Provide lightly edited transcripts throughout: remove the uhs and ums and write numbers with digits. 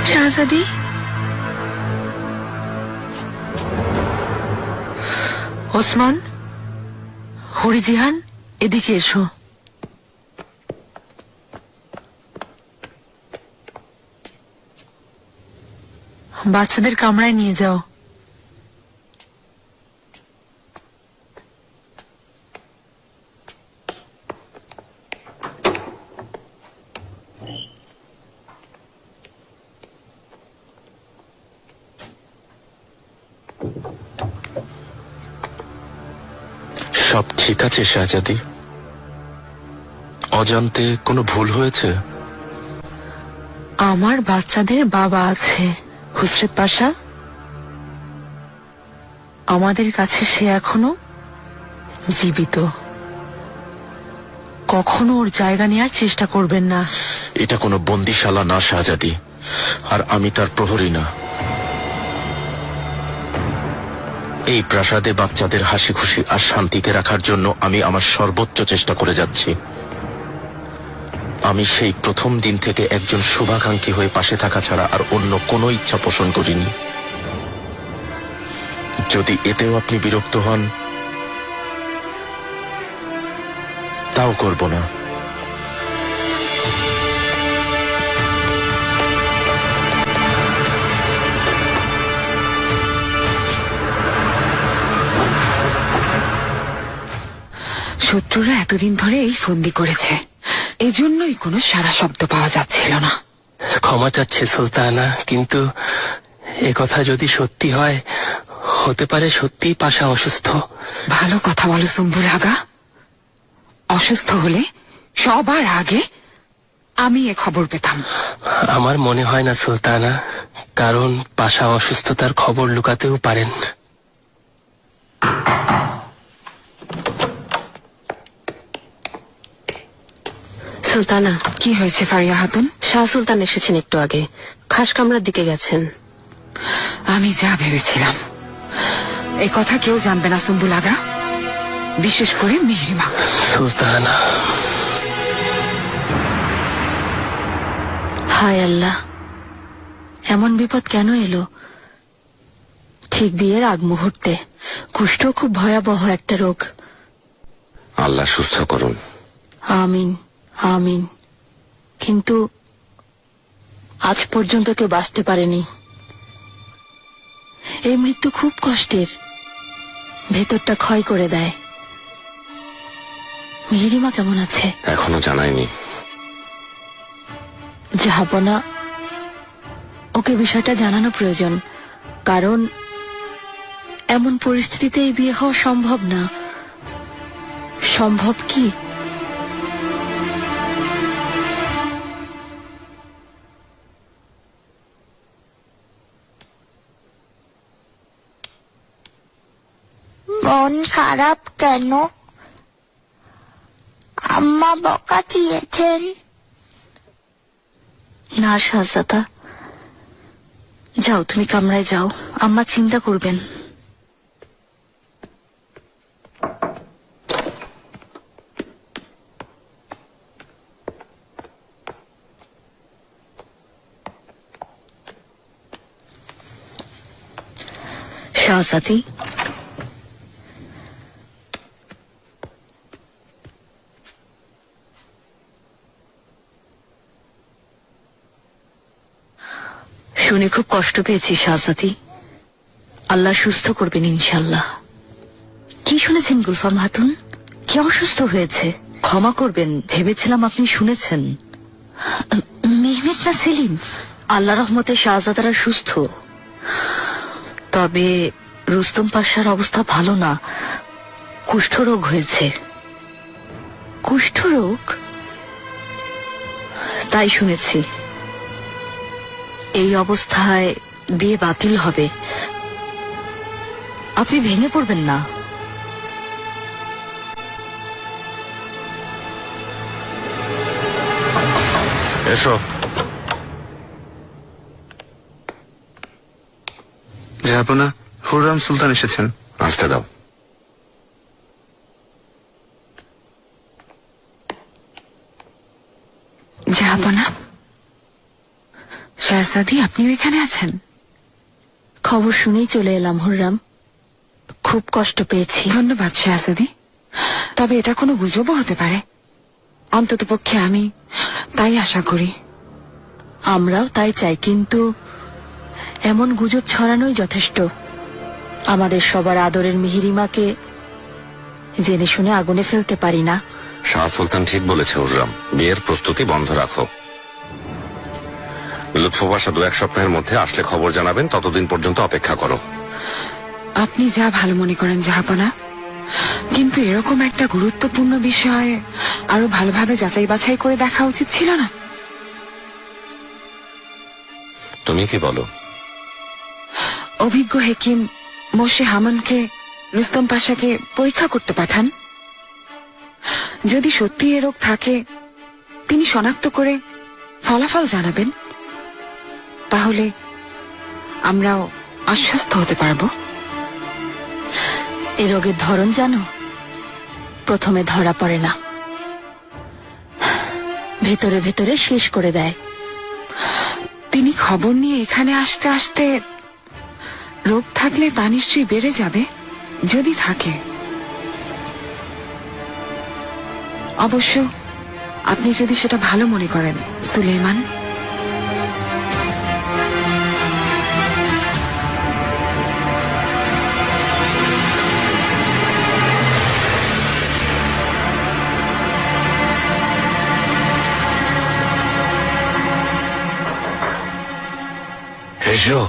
শাহজাদি, ওসমান, হরিজিহান, এদিকে এসো। বাচ্চাদের কামরায় নিয়ে যাও। সব ঠিক আছে শাহজাদি? অজান্তে কোনো ভুল হয়েছে? আমার বাচ্চাদের বাবা আছে হুসরেব পাশা। আমাদের কাছে সে এখনো জীবিত। কখনো ওর জায়গা নেওয়ার চেষ্টা করবেন না। এটা কোনো বন্দিশালা না শাহজাদি, আর আমি তার প্রহরী না। এই প্রাসাদে বাচ্চাদের হাসি খুশি আর শান্তিতে রাখার জন্য আমি আমার সর্বোচ্চ চেষ্টা করে যাচ্ছি। আমি সেই প্রথম দিন থেকে একজন শুভাকাঙ্ক্ষী হয়ে পাশে থাকা ছাড়া আর অন্য কোনো ইচ্ছা পোষণ করিনি। যদি এতেও আপনি বিরক্ত হন, তাও করব না। শত্রুরা এতদিন ধরে এই ফন্দি করেছে, এজন্যই কোনো সারা শব্দ পাওয়া যাচ্ছিল না। ক্ষমা চাচ্ছে সুলতানা, কিন্তু এ কথা যদি সত্যি হয়, হতে পারে সত্যিই পাশা অসুস্থ। ভালো কথা বলো সুম্বুল আগা। অসুস্থ হলে সবার আগে আমি এ খবর পেতাম। আমার মনে হয় না সুলতানা, কারণ পাশা অসুস্থতার খবর লুকাতেও পারেন। সুলতানা, কি হয়েছে ফারিয়া খাতুন? শাহ সুলতান এসেছেন একটু আগে, খাস কামরার দিকে গেছেন। আমি যা ভেবেছিলাম। এই কথা কেউ জানবে না সুম্বুল আগা, বিশেষ করে মিহরিমা। সুলতানা, হায় আল্লাহ, এমন বিপদ কেন এলো ঠিক বিয়ের আগ মুহূর্তে? কুষ্ঠ খুব ভয়াবহ একটা রোগ। আল্লাহ সুস্থ করুন। আমিন আমিন। কিন্তু আজ পর্যন্ত কেউ বাঁচতে পারেনি। এই মৃত্যু খুব কষ্টের, ভেতরটা ক্ষয় করে দেয়। মিহিরিমা কেমন আছে? এখনো জানায়নি। জাহাপনা, ওকে বিষয়টা জানানো প্রয়োজন, কারণ এমন পরিস্থিতিতে এই বিয়ে হওয়া সম্ভব না। সম্ভব কি? মন খারাপ কেন? আম্মা বকা দিয়েছেন? না শাহজাদা, যাও, তুমি কামরায় যাও, আম্মা চিন্তা করবেন। শাহজাদি, শুনে খুব কষ্ট পেয়েছি শাহজাদি। আল্লাহ সুস্থ করবেন ইনশাল্লাহ। কি শুনেছেন গুলফাম খাতুন? কি অসুস্থ হয়েছে? ক্ষমা করবেন, ভেবেছিলাম আপনি শুনেছেন। মেহমেদ না সেলিম? আল্লাহ রহমতে শাহজাদারা সুস্থ, তবে রুস্তম পাশার অবস্থা ভালো না, কুষ্ঠরোগ হয়েছে। কুষ্ঠরোগ? তাই শুনেছি। এই অবস্থায় বিয়ে বাতিল হবে। আপনি ভেঙে পড়বেন না। এসো। জাহাপনা, হুররাম সুলতান এসেছেন। আসতে দাও। জাহাপনা, শাহজাদি, আপনিও এখানে আছেন? খবর শুনেই চলে এলাম হুররাম। খুব কষ্ট পেয়েছি। ধন্যবাদ শাহজাদি, তবে এটা কোনো গুজবও হতে পারে। অন্ততপক্ষে আমি তাই আশা করি। আমরাও তাই চাই, কিন্তু এমন গুজব ছড়ানোই যথেষ্ট। আমাদের সবার আদরের মিহিরিমাকে জেনে শুনে আগুনে ফেলতে পারি না। শাহ সুলতান ঠিক বলেছে হুররাম, বিয়ের প্রস্তুতি বন্ধ রাখো। লুৎফু বাসা 2-1 সপ্তাহের মধ্যে আসলে খবর জানাবেন, ততদিন পর্যন্ত অপেক্ষা করো। আপনি যা ভালো মনে করেন জাহাপনা, কিন্তু এরকম একটা গুরুত্বপূর্ণ বিষয় আরো ভালোভাবে যাচাই বাছাই করে দেখা উচিত ছিল না? তুমি কি বলো? অভিজ্ঞ হেকিম মোশে হামানকে রুস্তম পাশাকে পরীক্ষা করতে পাঠান। যদি সত্যি এ রোগ থাকে, তিনি শনাক্ত করে ফলাফল জানাবেন, তাহলে আমরাও আশ্বস্ত হতে পারব। এ রোগের ধরন জানো? প্রথমে ধরা পড়ে না, ভেতরে ভেতরে শেষ করে দেয়। তিনি খবর নিয়ে এখানে আসতে আসতে রোগ থাকলে তা নিশ্চয়ই বেড়ে যাবে, যদি থাকে। অবশ্য আপনি যদি সেটা ভালো মনে করেন সুলেমান। এসো।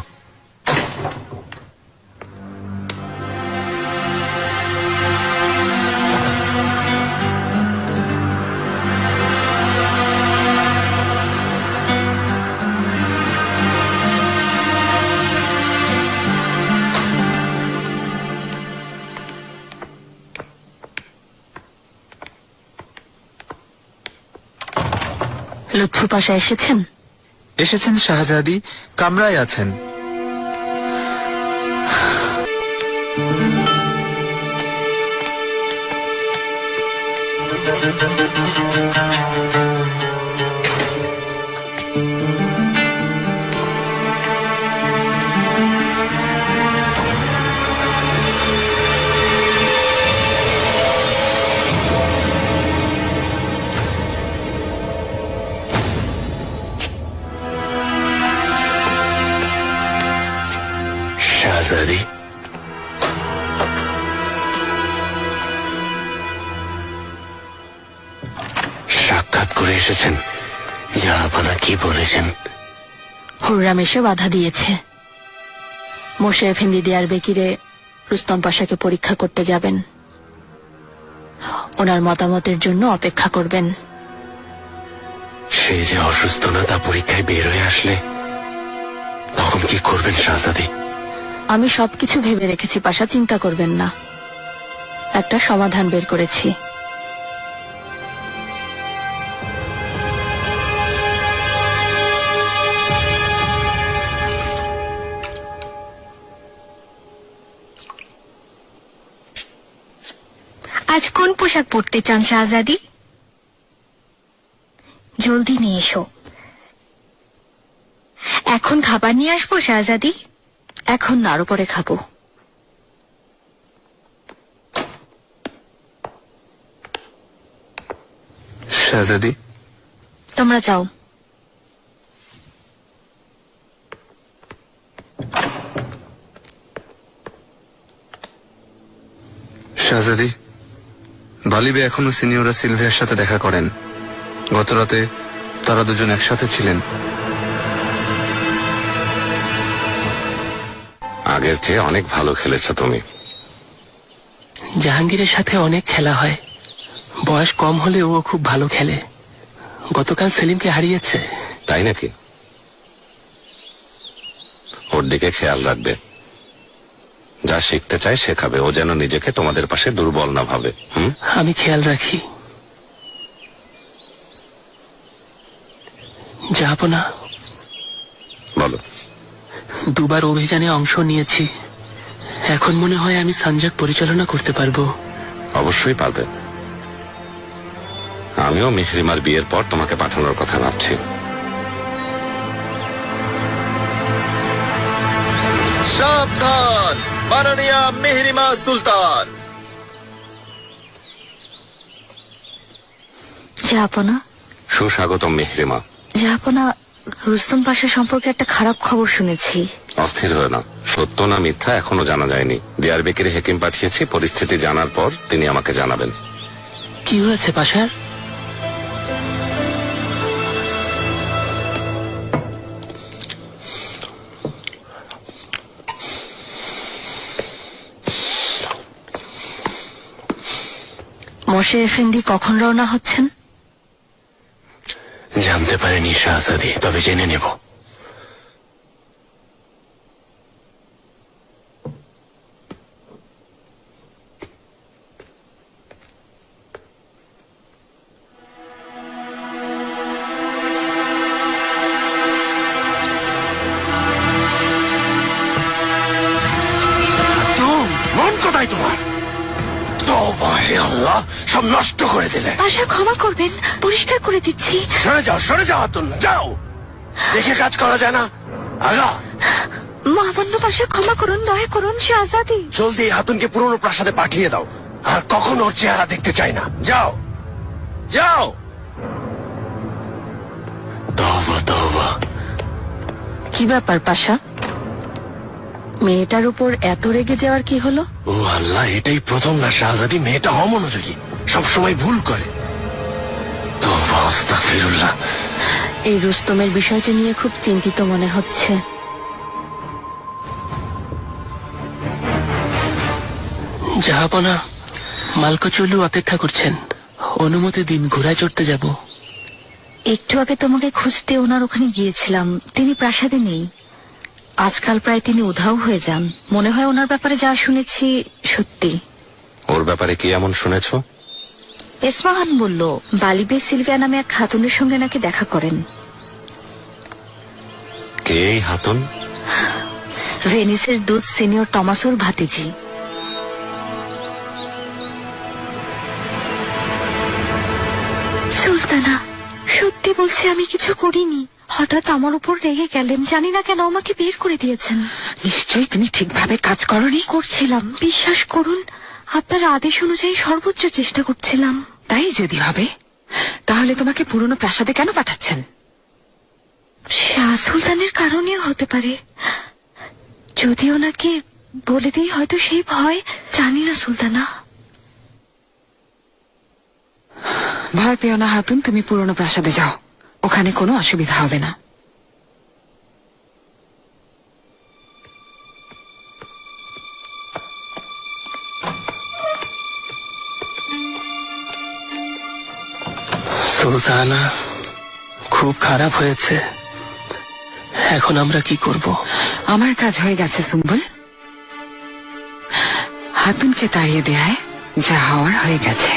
লুৎফু পাশা এসেছেন? এসেছেন শাহজাদি, কামরায় আছেন। শাহজাদি, সাক্ষাৎ করে এসেছেন। জাহাপনা কি বলেছেন? হুররাম এসে বাধা দিয়েছে। মোশে এফেন্দি দিয়ার বেকিরে রুস্তম পাশাকে পরীক্ষা করতে যাবেন। ওনার মতামতের জন্য অপেক্ষা করবেন। সে যে অসুস্থ না তা পরীক্ষায় বের হয়ে আসলে তখন কি করবেন শাহজাদি? আমি সবকিছু ভেবে রেখেছি পাশা, চিন্তা করবেন না। একটা সমাধান বের করেছি। আজ কোন পোশাক পরতে চান শাহজাদি? জলদি নিয়ে এসো। এখন খাবার নিয়ে আসবো শাহজাদি? এখন না, আরো পরে খাবো। শাহজাদি, তোমরা যাও। শাহজাদি, বালিবে এখনো সিনিয়ররা সিলভিয়ার সাথে দেখা করেন। গতরাতে তারা দুজন একসাথে ছিলেন। আগের চেয়ে অনেক ভালো খেলেছো তুমি। জাহাঙ্গীরের সাথে অনেক খেলা হয়, বয়স কম হলে ও খুব ভালো খেলে। গতকাল সেলিমকে হারিয়েছে। তাই নাকি? ওর দিকে খেয়াল রাখবে। যা শিখতে চায় শেখাবে, ও যেন নিজেকে তোমাদের পাশে দুর্বল না ভাবে। আমি খেয়াল রাখি। জাহাপনা, বলো। 2 বার অভিযানে অংশ নিয়েছি। এখন মনে হয় আমি সানজাক পরিচালনা করতে পারবো। অবশ্যই পারবে। আমিও মিহরিমার বিয়ের পর তোমাকে পাঠানোর কথা ভাবছি। সাবধান, মাননীয়া মেহরিমা সুলতান। জাহাপনা, সুস্বাগতম মেহরিমা। জাহাপনা, রুস্তম পাশা সম্পর্কে একটা খারাপ খবর শুনেছি। অস্থির হয় না, সত্য না মিথ্যা এখনো জানা যায়নি। দিয়ারবেকিরে হেকিম পাঠিয়েছি, পরিস্থিতি জানার পর তিনি আমাকে জানাবেন। কি হয়েছে পাশার? মশে এফেন্দি কখন রওনা হচ্ছেন? জানতে পারেনি শাহজাদি, তবে জেনে নেব। মন কোথায় তোমার? তওবা হে আল্লাহ, সব নষ্ট করে দিলে। পাশা ক্ষমা করবেন, পরিষ্কার করে দিচ্ছি। সরে যাও হাতুন, যাও। দেখে কাজ করা যায় না। আগা, মহামান্য পাশা ক্ষমা করুন, দয়া করুন শাহজাদি। জলদি এই হাতুনকে পুরনো প্রাসাদে পাঠিয়ে দাও। আর কখনো ওর চেহারা দেখতে চাই না। যাও, যাও। তওবা তওবা। কি ব্যাপার পাশা? মেয়েটার উপর এত রেগে যাওয়ার কি হলো? ও আল্লাহ, এটাই প্রথম না শাহজাদি মেয়েটা অমনোযোগী, সবসময় ভুল করে। তওবা, আস্তাগফিরুল্লাহ। এই রুস্তমের বিষয়টা নিয়ে খুব চিন্তিত মনে হচ্ছে। জাহাপনা, মালকোচুলু অপেক্ষা করছেন, অনুমতি দিন, ঘোড়ায় চড়তে যাব। একটু আগে তোমাকে খুঁজতে ওনার ওখানে গিয়েছিলাম, তিনি প্রাসাদে নেই। আজকাল প্রায় তিনি উধাও হয়ে যান। মনে হয় ওনার ব্যাপারে যা শুনেছি সত্যি। ওর ব্যাপারে কি এমন শুনেছ? এসমাহান বলল বালিবে সিলভিয়া নামে এক খাতুনের সঙ্গে নাকি দেখা করেন। কে এই হাতুন? ভেনিসের দূত সিনিয়র টমাসোর ভাতিজি। সুলতানা, সত্যি বলছি আমি কিছু করিনি। হঠাৎ আমার উপর রেগে গেলেন, জানি না কেন আমাকে বের করে দিয়েছেন। নিশ্চয়ই তুমি ঠিকভাবে কাজ করনি। করছিলাম, বিশ্বাস করুন, আপনার আদেশ অনুযায়ী সর্বোচ্চ চেষ্টা করছিলাম। তাই যদি হবে, তাহলে তোমাকে পুরনো প্রাসাদে কেন পাঠাচ্ছেন? শাহ সুলতানের কারণেও হতে পারে। যদি ওনাকে বলে দিই হয়তো সেই ভয়, জানি না সুলতানা। ভয় পেও না হাতুন, তুমি পুরনো প্রাসাদে যাও, ওখানে কোনো অসুবিধা হবে না। সুলতানা, খুব খারাপ হয়েছে। এখন আমরা কি করব? আমার কাজ হয়ে গেছে সুম্বুল। হাতুনকে তাড়িয়ে দেয়, যা হওয়ার হয়ে গেছে।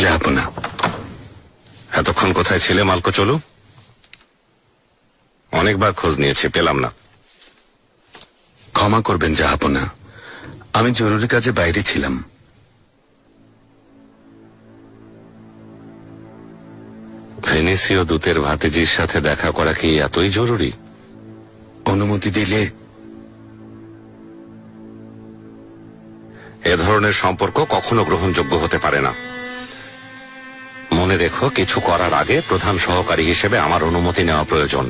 জাহাপনা, এতক্ষণ কোথায় ছিলে মালকোচুলু? অনেকবার খোঁজ নিয়েছি, পেলাম না। ক্ষমা করবেন জাহাপনা, আমি জরুরি কাজে বাইরে ছিলাম। ভেনিসীয় দূতের ভাতিজির সাথে দেখা করা কি এতই জরুরি? অনুমতি দিলে। এ ধরনের সম্পর্ক কখনো গ্রহণযোগ্য হতে পারে না। মনে রেখো, কিছু করার আগে প্রধান সহকারী হিসেবে আমার অনুমতি নেওয়া প্রয়োজন।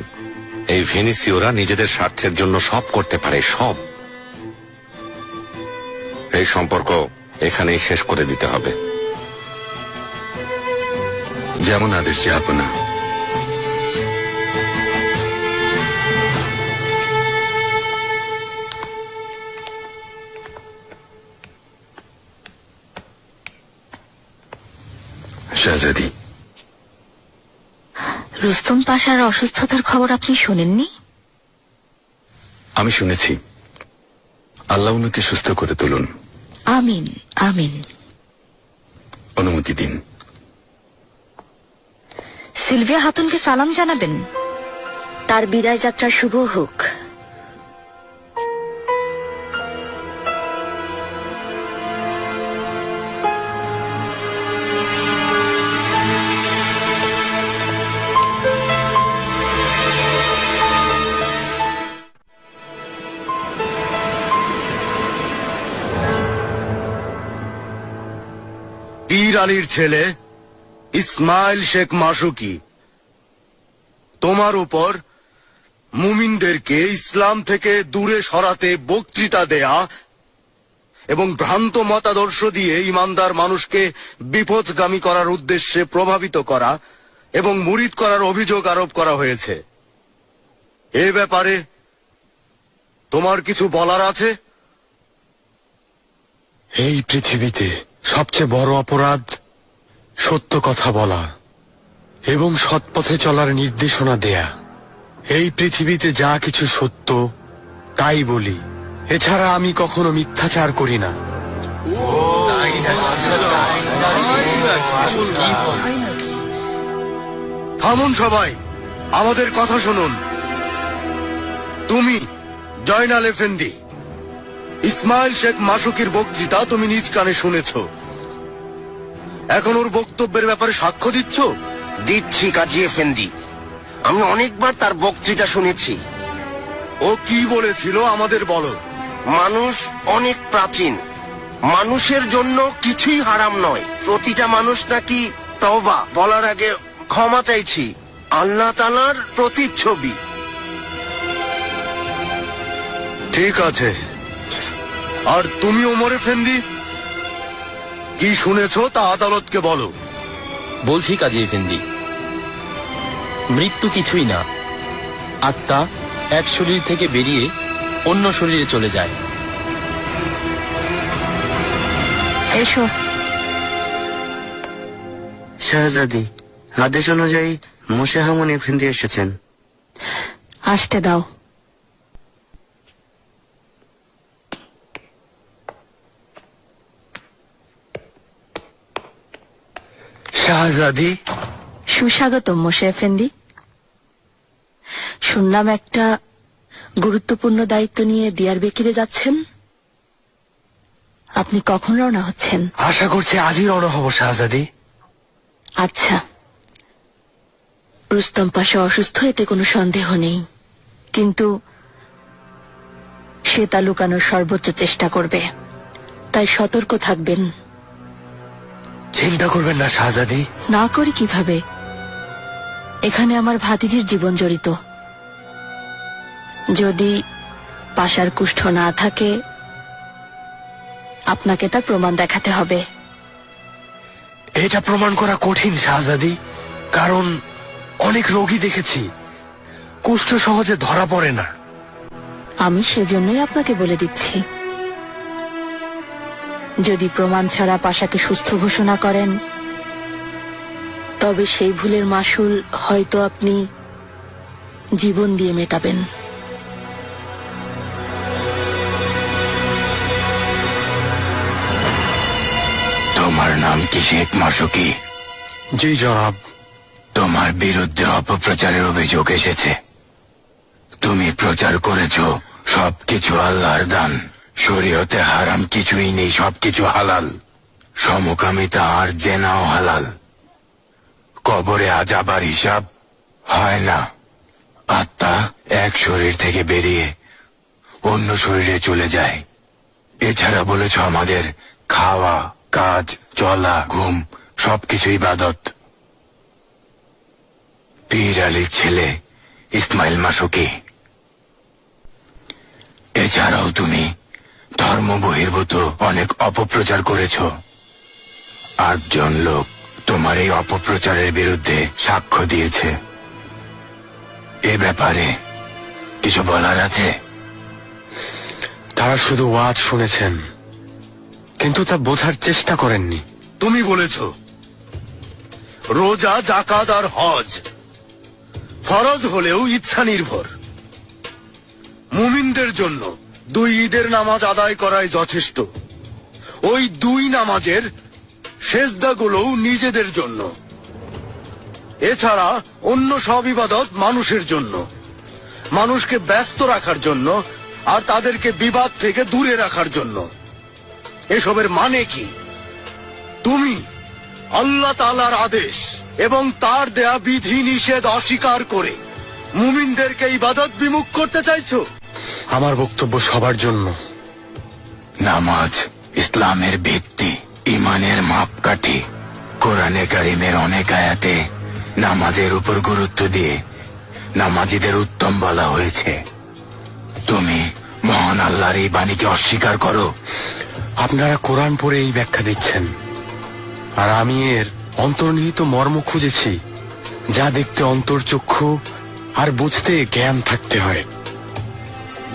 এই ভেনিসীয়রা নিজেদের স্বার্থের জন্য সব করতে পারে, সব। এই সম্পর্ক এখানেই শেষ করে দিতে হবে। যেমন আদেশ জাহাপনা। শাহজাদি, রুস্তম পাশার অসুস্থতার খবর আপনি শোনেননি? আমি শুনেছি। আল্লাহ উনাকে সুস্থ করে তুলুন। আমিন আমিন। অনুমতি দিন। সিলভিয়া হাতুনকে সালাম জানাবেন। তার বিদায় যাত্রা শুভ হোক। পীর আলীর ছেলে ইসমাইল শেখ মাসুকি তোমার উপর মুমিনদেরকে ইসলাম থেকে দূরে সরাতে বক্তৃতা দেয়া এবং ভ্রান্ত মতাদর্শ দিয়ে ইমানদার মানুষকে বিপথগামী করার উদ্দেশ্যে প্রভাবিত করা এবং মুরিদ করার অভিযোগ আরোপ করা হয়েছে। এ ব্যাপারে তোমার কিছু বলার আছে? এই পৃথিবীতে সবচেয়ে বড় অপরাধ সত্য কথা বলা এবং সৎপথে চলার নির্দেশনা দেয়া। এই পৃথিবীতে যা কিছু সত্য তাই বলি, এছাড়া আমি কখনো মিথ্যাচার করি না। থামুন সবাই, আমাদের কথা শুনুন। তুমি জয়নাল এফেন্দি, ইসমাইল শেখ মাসুকির বক্তৃতা তুমি নিজ কানে শুনেছ। এখন ওর বক্তব্যের ব্যাপারে সাক্ষ্য দিচ্ছ? দিচ্ছি কাজী এফেন্দি, আমি অনেকবার তার বক্তৃতা শুনেছি। ও কি বলেছিল আমাদের বলো। মানুষ অনেক প্রাচীন, মানুষের জন্য কিছুই হারাম নয়। প্রতিটা মানুষ নাকি তওবা বলার আগে ক্ষমা চাইছি, আল্লাহ তাআলার প্রতিচ্ছবি। ঠিক আছে, আর তুমি ওমর এফেন্দি কি শুনেছ তা আদালতকে বলো। বলছি কাজী এফেন্দি, মৃত্যু কিছুই না, আত্মা এক শরীর থেকে বেরিয়ে অন্য শরীরে চলে যায়। এসো। শাহজাদি, আদেশ অনুযায়ী মোশাহামুন এফেন্দি এসেছেন। আসতে দাও। শাহজাদি, সুস্বাগতম মোশে এফেন্দি। শুনলাম একটা গুরুত্বপূর্ণ দায়িত্ব নিয়ে দিয়ারবেকিরে যাচ্ছেন। আপনি কখন রওনা হচ্ছেন? আশা করছি আজই রওনা হব শাহজাদি। আচ্ছা, রুস্তম পাশা অসুস্থ, এতে কোনো সন্দেহ নেই, কিন্তু সে তা লুকানোর সর্বোচ্চ চেষ্টা করবে, তাই সতর্ক থাকবেন। চিন্তা করবেন না শাহজাদি। না করি কিভাবে? এখানে আমার ভাতিজির জীবন জড়িত। যদি পাশার কুষ্ঠ না থাকে, আপনাকে তার প্রমাণ দেখাতে হবে। এটা প্রমাণ করা কঠিন শাহজাদি, কারণ অনেক রোগী দেখেছি, কুষ্ঠ সহজে ধরা পড়ে না। আমি সেজন্যই আপনাকে বলে দিচ্ছি, যদি প্রমাণ ছাড়া পাশাকে সুস্থ ঘোষণা করেন, তবে সেই ভুলের মাসুল হয়তো আপনি জীবন দিয়ে মেটাবেন। তোমার নাম কি শেখ মাসুকি? জি জনাব। তোমার বিরুদ্ধে অপপ্রচারের অভিযোগ এসেছে। তুমি প্রচার করেছ সবকিছু আল্লাহর দান, শরীয়তে হারাম কিছুই নেই, সবকিছু হালাল। সমকামিতা আর জেনাও হালাল। কবরে আজাবার হিসাব হয় না। আত্মা এক শরীর থেকে বেরিয়ে অন্য শরীরে চলে যায়। এছাড়া বলেছ আমাদের খাওয়া, কাজ, চলা, ঘুম সবকিছু ইবাদত। পীর আলীর ছেলে ইসমাইল মাসুকি। এছাড়াও তুমি ধর্ম বহির্ভূত অনেক অপপ্রচার করেছ। 8 জন লোক তোমার এই অপপ্রচারের বিরুদ্ধে সাক্ষ্য দিয়েছে। এ ব্যাপারে কিছু বলার আছে? তারা শুধু ওয়াজ শুনেছেন, কিন্তু তা বোঝার চেষ্টা করেননি। তুমি বলেছ রোজা, জাকাত আর হজ ফরজ হলেও ইচ্ছা নির্ভর। মুমিনদের জন্য 2 ঈদের নামাজ আদায় করাই যথেষ্ট। ওই 2 নামাজের সেজদাগুলোও নিজেদের জন্য। এছাড়া অন্য সব ইবাদত মানুষের জন্য, মানুষকে ব্যস্ত রাখার জন্য আর তাদেরকে বিবাদ থেকে দূরে রাখার জন্য। এসবের মানে কি? তুমি আল্লাহ তাআলার আদেশ এবং তার দেয়া বিধি নিষেধ অস্বীকার করে মুমিনদেরকে ইবাদত বিমুখ করতে চাইছো। আমার বক্তব্য সবার জন্য। নামাজ ইসলামের ভিত্তি, ঈমান ইমানের মাপকাঠি। কোরআনে কারিমের অনেক আয়াতে নামাজের উপর গুরুত্ব দিয়ে নামাজিদের উত্তম বলা হয়েছে। তুমি মহান আল্লাহর এই বাণীকে অস্বীকার করো। আপনারা কোরআন পড়ে এই ব্যাখ্যা দিচ্ছেন, আর আমি এর অন্তর্নিহিত মর্ম খুঁজেছি, যা দেখতে অন্তর্চক্ষু আর বুঝতে জ্ঞান থাকতে হয়।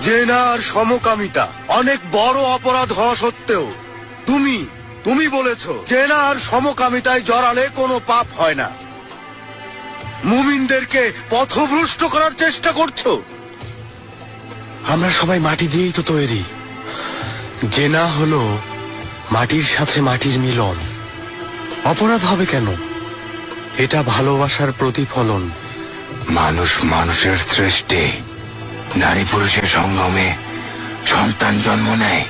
জেনার সমকামিতা অনেক বড় অপরাধ হওয়া সত্ত্বেও তুমি বলেছ জেনার সমকামিতায় জড়ালে কোনো পাপ হয় না। মুমিনদেরকে পথভ্রষ্ট করার চেষ্টা করছো। আমরা সবাই মাটি দিয়েই তো তৈরি। জেনা হলো মাটির সাথে মাটির মিলন। অপরাধ হবে কেন? এটা ভালোবাসার প্রতিফলন। মানুষ মানুষের সৃষ্টি। নারী পুরুষের সঙ্গমে সন্তান জন্ম নেয়,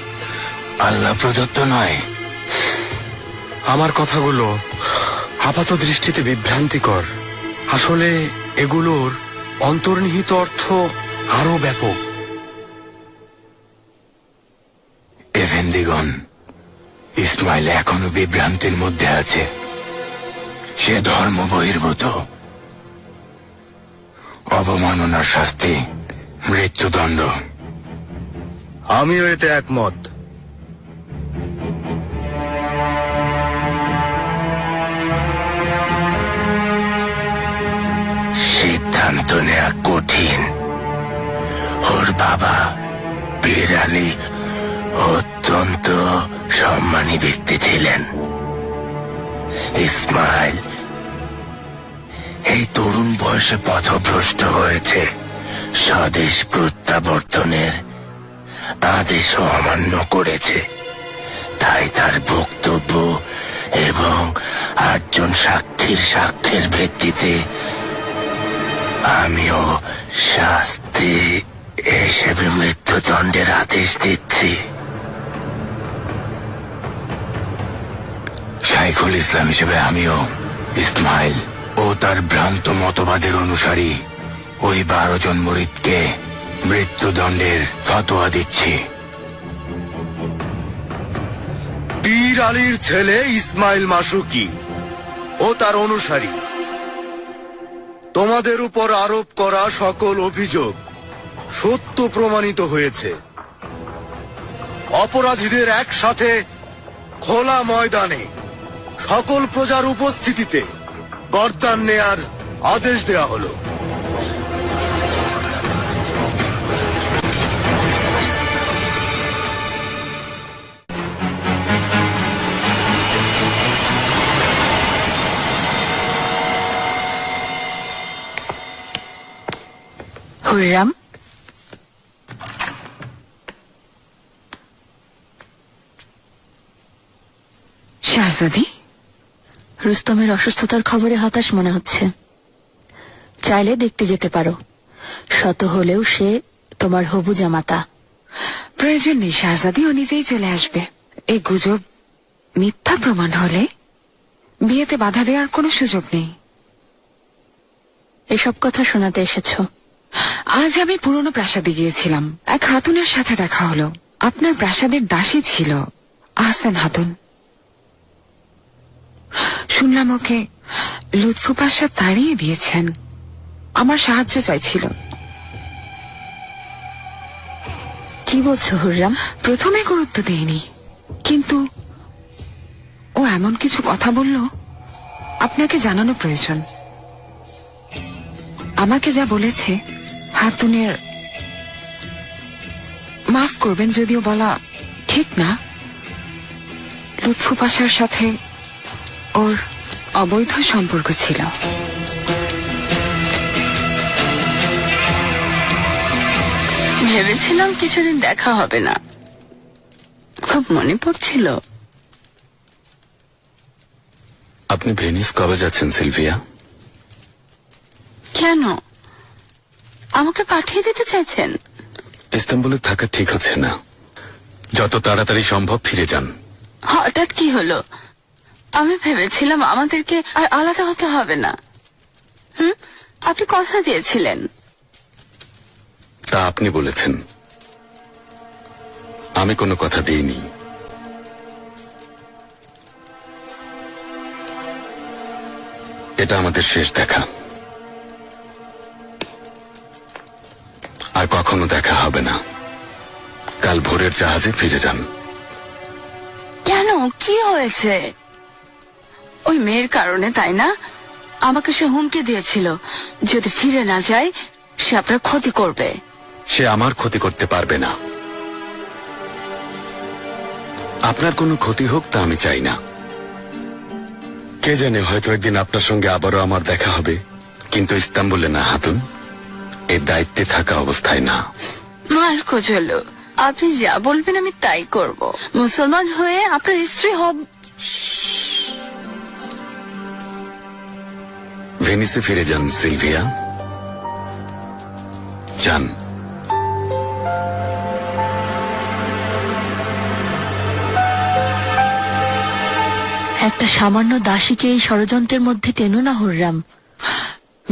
আল্লাহ প্রদত্ত নয়। আমার কথাগুলো আপাত দৃষ্টিতে বিভ্রান্তিকর। আসলে এগুলোর অন্তর্নিহিত অর্থ আরো ব্যাপক। এফেন্দিগণ, ইসমাইল এখনো বিভ্রান্তির মধ্যে আছে। সে ধর্ম বহির্ভূত। অবমাননার শাস্তি মৃত্যুদণ্ড। আমিও এতে একমত। সিদ্ধান্ত নেওয়া কঠিন। ওর বাবা পীর আলী অত্যন্ত সম্মানী ব্যক্তি ছিলেন। ইসমাইল এই তরুণ বয়সে পথভ্রষ্ট হয়েছে। স্বদেশ প্রত্যাবর্তনের আদেশ অমান্য করেছে। তাই তার বক্তব্য এবং 8 জন সাক্ষীর ভিত্তিতে আমিও শাস্তি হিসেবে মৃত্যুদণ্ডের আদেশ দিচ্ছি। শাইখুল ইসলাম হিসেবে আমিও ইসমাইল ও তার ভ্রান্ত মতবাদের অনুসারী ওই 12 জন মুরিদকে মৃত্যুদণ্ডের ফতোয়া দিচ্ছি। পীর আলীর ছেলে ইসমাইল মাসুকি ও তার অনুসারী তোমাদের উপর আরোপ করা সকল অভিযোগ সত্য প্রমাণিত হয়েছে। অপরাধীদের একসাথে খোলা ময়দানে সকল প্রজার উপস্থিতিতে গর্দান নেয়ার আদেশ দেয়া হলো। হুররাম, শাহজাদি, রুস্তমের অসুস্থতার খবরে হতাশ মনে হচ্ছে। চাইলে দেখতে যেতে পারো। শত হলেও সে তোমার হবু জামাতা। প্রয়োজন নেই শাহজাদি, ও নিজেই চলে আসবে। এই গুজব মিথ্যা প্রমাণ হলে বিয়েতে বাধা দেওয়ার কোনো সুযোগ নেই। এসব কথা শোনাতে এসেছো? আজ আমি পুরনো প্রাসাদে গিয়েছিলাম। এক হাতুনের সাথে দেখা হলো। আপনার প্রাসাদের দাসী ছিল আহসান হাতুন। শুনলাম ওকে লুৎফু পাশা তাড়িয়ে দিয়েছেন। আমার সাহায্য চাইছিল। কি বলছো হুররাম? প্রথমে গুরুত্ব দেইনি, কিন্তু ও এমন কিছু কথা বলল আপনাকে জানানো প্রয়োজন। আমাকে যা বলেছে হাতুনের, মাফ করবেন যদিও বলা ঠিক না, লুৎফু পাশার সাথে ওর অবৈধ সম্পর্ক ছিল। ভেবেছিলাম কিছুদিন দেখা হবে না, খুব মনে পড়ছিল। আপনি ভেনিস কবে যাচ্ছেন সিলভিয়া? কেন আমাকে পাঠিয়ে দিতে চাইছেন? ইস্তাম্বুলে থাকা ঠিক হচ্ছে না। যত তাড়াতাড়ি সম্ভব ফিরে যান। হঠাৎ কি হলো? আমি ভেবেছিলাম আমাদেরকে আর আলাদা হতে হবে না। আপনি কথা দিয়েছিলেন। তা আপনি বলেছেন, আমি কোনো কথা দিইনি। এটা আমাদের শেষ দেখা, আর কখনো দেখা হবে না। কাল ভোরের জাহাজে ফিরে যান। কেন, কি হয়েছে? ওই মেয়ের কারণে, তাই না? আমাকে সে হুমকি দিয়েছিল, যদি ফিরে না যায় সে আপনার ক্ষতি করবে। সে আমার ক্ষতি করতে পারবে না। আপনার কোনো ক্ষতি হোক তা আমি চাই না। কে জানে, হয়তো একদিন আপনার সঙ্গে আবারও আমার দেখা হবে, কিন্তু ইস্তাম্বুলে না হাতুন, এর দায়িত্বে থাকা অবস্থায় না। মালকো চলো, আপনি যা বলবেন আমি তাই করব। মুসলমান হয়ে আপনার স্ত্রী হব। ভেনিসে ফিরে যান সিলভিয়া, যান। একটা সামান্য দাসীকে এই ষড়যন্ত্রের মধ্যে টেনো না হুররাম।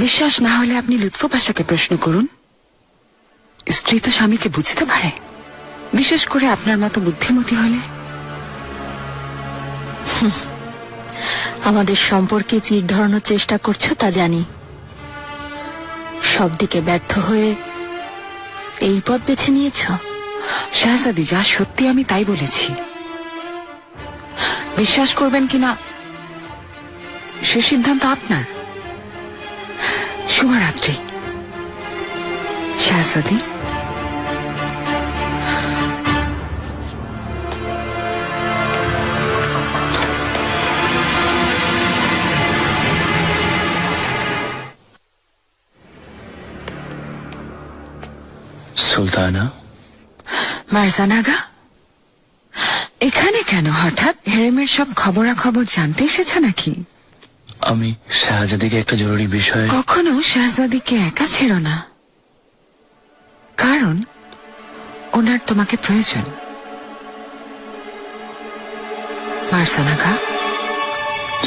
বিশ্বাস না হলে আপনি লুৎফু পাশাকে প্রশ্ন করুন। স্ত্রী তো স্বামীকে বুঝতে পারে, বিশেষ করে আপনার মতো বুদ্ধিমতী হলে। আমাদের সম্পর্কে চির ধরানোর চেষ্টা করছো তা জানি, সব দিকে ব্যর্থ হয়ে এই পথ বেছে নিয়েছ। শাহজাদি, যা সত্যি আমি তাই বলেছি। বিশ্বাস করবেন কিনা সে সিদ্ধান্ত আপনার। শুভরাত্রি শাহজাদি। সুলতানা, মারজানাগা, এখানে কেন হঠাৎ? হেরেমের সব খবরাখবর জানতে এসেছে নাকি? আমি শাহজাদিকে একটা জরুরি বিষয়ে। কখনো শাহজাদিকে একা ছেড়ো না, কারণ ওনার তোমাকে প্রয়োজন। মারজানাগা।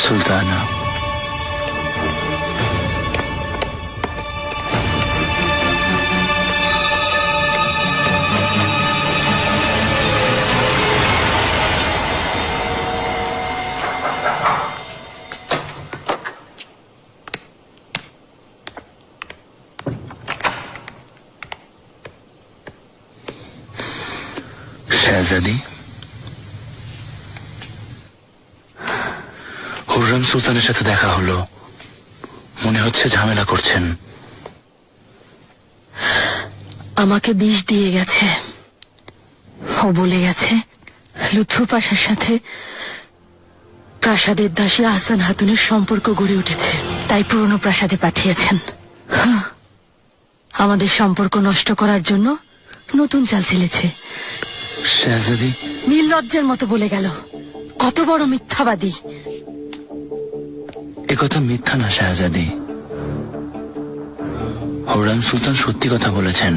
সুলতানা, শাহজাদি, হুররাম সুলতানের সাথে দেখা হলো। মনে হচ্ছে ঝামেলা করছেন। আমাকে বিষ দিয়ে গেছে। ও বলে গেছে লুৎফু পাশার সাথে প্রাসাদের দাসী আহসান হাতুনের সম্পর্ক গড়ে উঠেছে, তাই পুরনো প্রাসাদে পাঠিয়েছেন। আমাদের সম্পর্ক নষ্ট করার জন্য নতুন চাল চেলেছে। শাহজাদি নির্লজ্জের মতো বলে গেল। কত বড় মিথ্যাবাদী! একথা মিথ্যা না শাহজাদি, হুররাম সুলতান সত্যি কথা বলেছেন।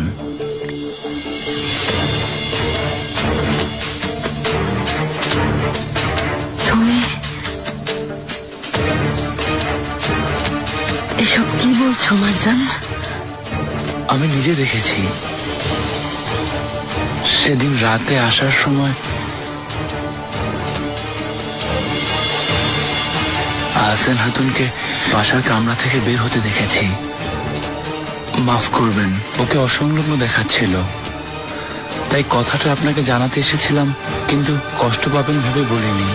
তুমি এসব কি বলছো মারজান? আমি নিজে দেখেছি, সেদিন রাতে আসার সময় আহসান হাতুনকে বাসার কামরা থেকে বের হতে দেখেছি। মাফ করবেন, ওকে অসংলগ্ন দেখাচ্ছিল, তাই কথাটা আপনাকে জানাতে এসেছিলাম, কিন্তু কষ্ট পাবেন ভেবে বলিনি।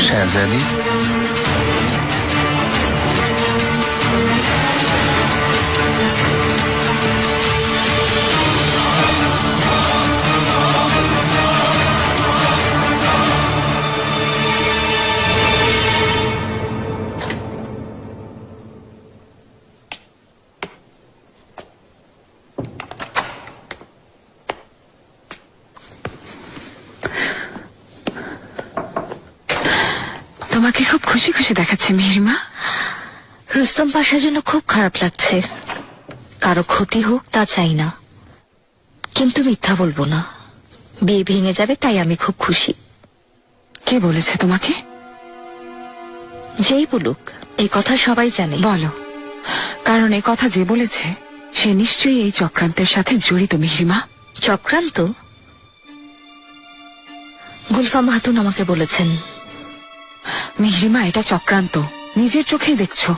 শাহজাদি, তোমাকে খুব খুশি খুশি দেখাচ্ছে মেহেরিমা। রুস্তম পাশার জন্য খুব খারাপ লাগছে। কারো ক্ষতি হোক তা চাই না, কিন্তু মিথ্যা বলবো না। বিয়ে ভেঙে যাবে তাই আমি খুব খুশি। কে বলেছে তোমাকে? যেই বলুক, এই কথা সবাই জানে। বলো, কারণ এ কথা যে বলেছে সে নিশ্চয়ই এই চক্রান্তের সাথে জড়িত। মিহরিমা, চক্রান্ত? গুলফাম হাতুন আমাকে বলেছেন। মিহরিমা, এটা চক্রান্ত। নিজের চোখেই দেখছো,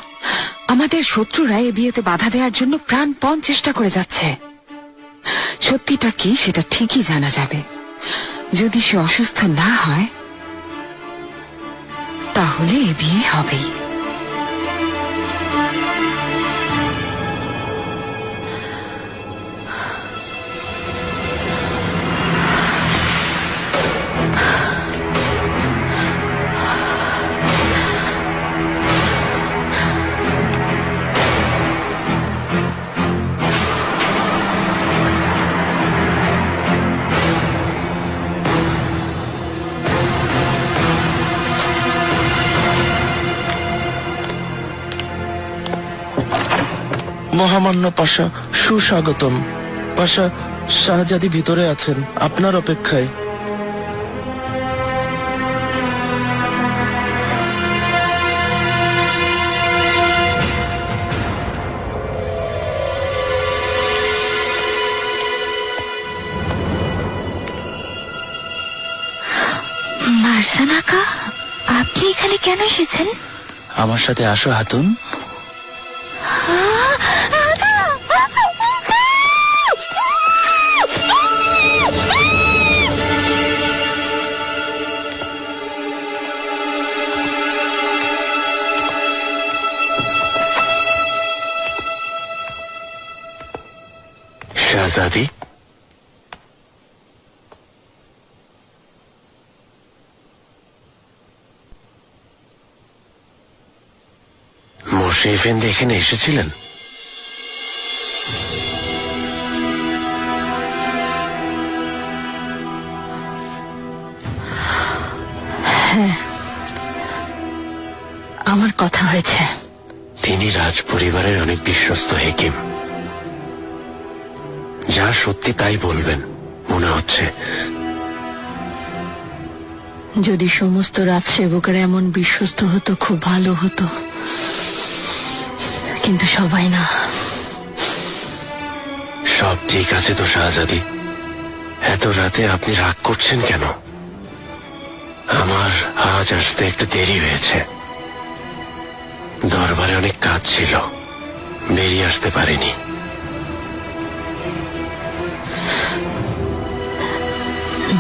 আমাদের শত্রুরা এ বিয়েতে বাধা দেওয়ার জন্য প্রাণপণ চেষ্টা করে যাচ্ছে। সত্যিটা কি সেটা ঠিকই জানা যাবে। যদি সে অসুস্থ না হয় তাহলে এ বিয়ে হবেই। মহামান্য পাশা, সুস্বাগতম। পাশা, শাহজাদি ভিতরে আছেন আপনার অপেক্ষায়। মারজান আকা, আপনি এখানে কেন এসেছেন? আমার সাথে আসো হাতুন। শাহজাদি, মোশে এফেন্দি এখানে এসেছিলেন? আমার কথা হয়েছে। তিনি রাজ পরিবারের অনেক বিশ্বস্ত হেকিম। যা সত্যি তাই বলবেন মনে হচ্ছে। যদি সমস্ত রাজসেবকেরা এমন বিশ্বস্ত হতো খুব ভালো হতো, কিন্তু সবাই না। সব ঠিক আছে তো শাহজাদি, এত রাতে আপনি রাগ করছেন কেন? আমার আজ আসতে একটু দেরি হয়েছে। দরবারে অনেক কাজ ছিল, বেরিয়ে আসতে পারিনি।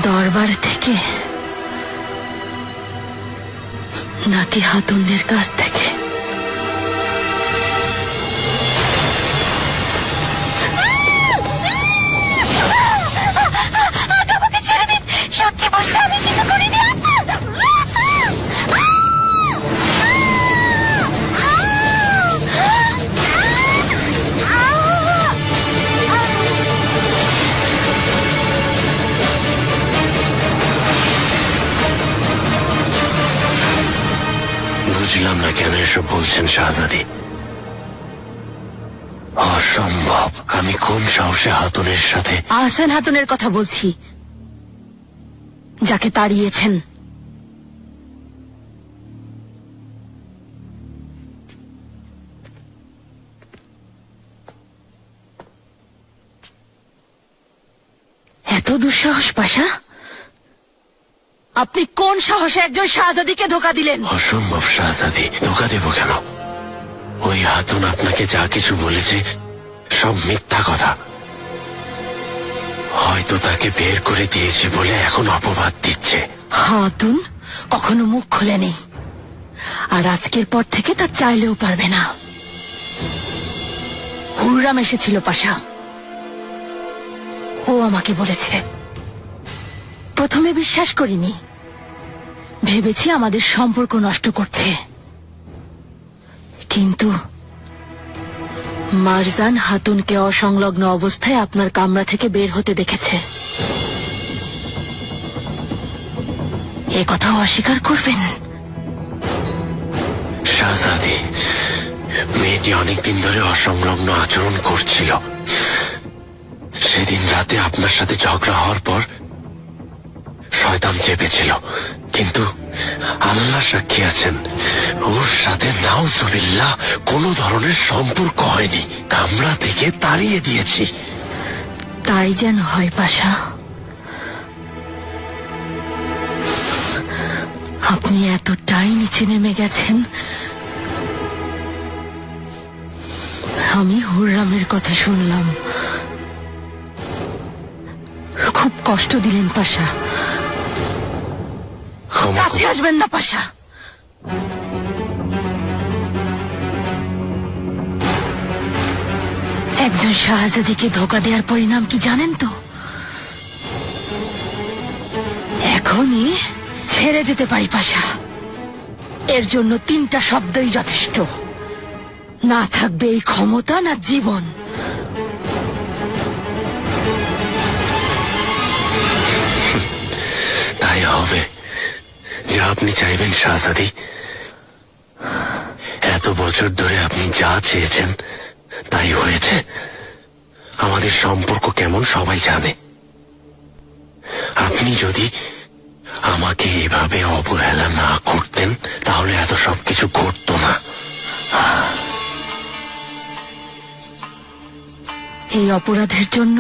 দরবার থেকে নাকি হাতুনের কাছ থেকে? সত্যি বলছে, আমি কিছু করিনি। বুঝলাম না কেন এসব বলছেন শাহজাদি। অসম্ভব। আমি কোন সাহসে হাতুনের সাথে? আহসান হাতুনের কথা বলছি, যাকে তাড়িয়েছেন। এত দুঃসাহস পাশা? আপনি কোন সাহসে একজন শাহজাদিকে ধোকা দিলেন? অসম্ভব শাহজাদি, ধোকা দেব কেন? ওই হাতুন আপনাকে যা কিছু বলেছে সব মিথ্যা কথা। হয়তো তাকে বের করে দিয়েছি বলে এখন অপবাদ দিচ্ছে। হাতুন কখনো মুখ খোলেনি, আর আজকের পর থেকে তা চাইলেও পারবে না। হুররাম এসেছিল পাশা, ও আমাকে বলেছে। প্রথমে বিশ্বাস করিনি, ভেবেছি আমাদের সম্পর্ক নষ্ট করছে, কিন্তু মারজান হাতুনকে অসংলগ্ন অবস্থায় আপনার কামরা থেকে বের হতে দেখেছে। এ কথা অস্বীকার করবেন? শাহজাদি, মেয়েটি অনেকদিন ধরে অসংলগ্ন আচরণ করছিল। সেদিন রাতে আপনার সাথে ঝগড়া হওয়ার পর শয়তান চেপেছিল, কিন্তু আল্লাহ সাক্ষী আছেন, ওর সাথে নাউজুবিল্লাহ কোনো ধরনের সম্পর্ক হয়নি। কামরা থেকে তাড়িয়ে দিয়েছি। তাই যেন হয় পাশা। আপনি এতটাই নিচে নেমে গেছেন। আমি হুররামের কথা শুনলাম, খুব কষ্ট দিলেন পাশা। ক্ষমা কাছে আসবেন না পাশা। একজন শাহজাদিকে ধোকা দেওয়ার পরিণাম কি জানেন তো? এখনই ছেড়ে যেতে পারি পাশা। এর জন্য 3টা শব্দই যথেষ্ট। না থাকবে এই ক্ষমতা, না জীবন। তাই হবে যা আপনি চাইবেন শাহজাদি। এত বছর ধরে আপনি যা চেয়েছেন তাই হয়েছে। আমাদের সম্পর্ক কেমন সবাই জানে। আপনি যদি আমাকে এভাবে অবহেলা না করতেন তাহলে এত সবকিছু ঘটতো না। এই অপরাধের জন্য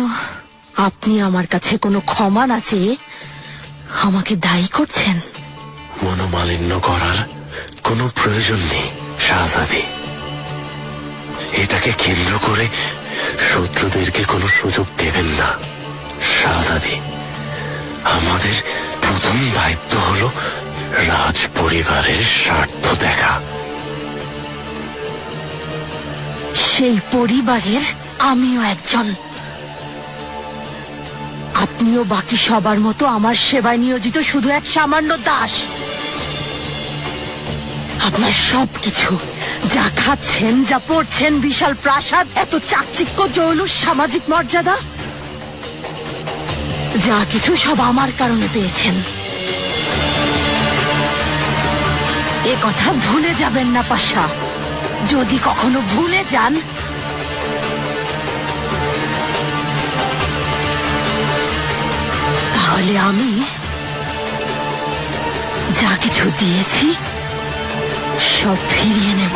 আপনি আমার কাছে কোনো ক্ষমা না চেয়ে আমাকে দায়ী করছেন। মনোমালিন্য করার কোনো প্রয়োজন নেই শাহজাদি। এটাকে কেন্দ্র করে শত্রুদেরকে কোনো সুযোগ দেবেন না শাহজাদি। আমাদের প্রথম দায়িত্ব হলো রাজ পরিবারের স্বার্থ দেখা। সেই পরিবারের আমিও একজন। আপনিও বাকি সবার মতো আমার সেবায় নিয়োজিত শুধু এক সামান্য দাস। আপনার সবকিছু, যা খাচ্ছেন, যা পড়ছেন, বিশাল প্রাসাদ, এত চাকচিক্য, জৌলুস, সামাজিক মর্যাদা, যা কিছু সব আমার কারণে পেয়েছেন। এ কথা ভুলে যাবেন না পাশা। যদি কখনো ভুলে যান তাহলে আমি যা কিছু দিয়েছি সব ফিরিয়ে নেব।